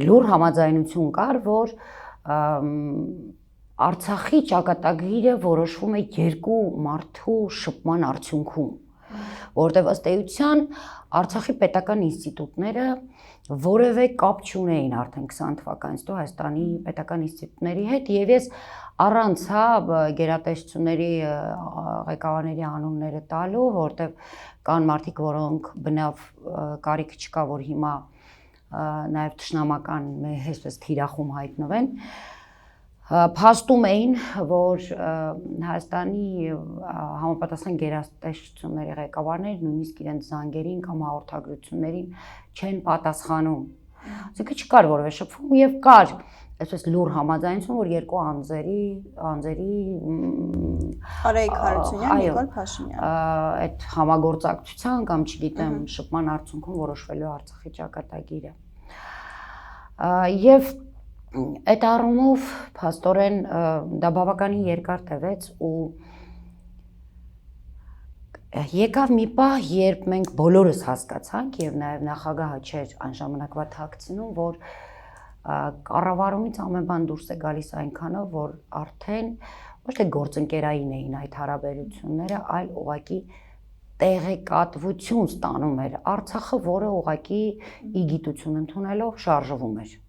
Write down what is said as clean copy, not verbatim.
լուր համաձայնություն կար, որ Արցախի ճակատագիրը որոշվում է երկու մարդու շփման արդյունքում, որտեղ ըստ էության Արցախի պետական ինստիտուտները որևէ կապ չունեին արդեն 20 թվականից հետո Հայաստանի պետական ինստիտուտների հետ, եւ ես առանց գերատեսչությունների ղեկավարների անունները տալու, որտեղ կան մարդիկ, որոնք բնավ կարիք չկա, որ հիմա նաեւ թշնամական այսպես թիրախում հայտնվեն, փաստում էին, որ Հայաստանի համապատասխան գերատեսչությունների ղեկավարները նույնիսկ իրենց զանգերին կամ հաղորդագրություններին չեն պատասխանում։ Այսինքն չկար որևէ շփում եւ կար այսպես լուր համաձայնություն, որ երկու անձերի Արայիկ Հարությունյան, Նիկոլ Փաշինյան այդ համագործակցության կամ չգիտեմ շփման արդյունքում որոշվելու Արցախի ճակատագիրը։ Եվ այդ առումով փաստորեն դա բավականին երկար տևեց ու եկավ մի պահ, երբ մենք բոլորս հասկացանք եւ նաեւ նախագահը չէր այն ժամանակվա թաքցնում, որ կառավարումից ամեն բան դուրս է գալիս այնքանով, որ արդեն ոչ թե գործընկերային էին այդ հարաբերությունները, այլ ուղղակի տեղեկատվություն ստանում էր Արցախը, որը ուղղակի ի գիտություն ընդունելով շարժվում էր։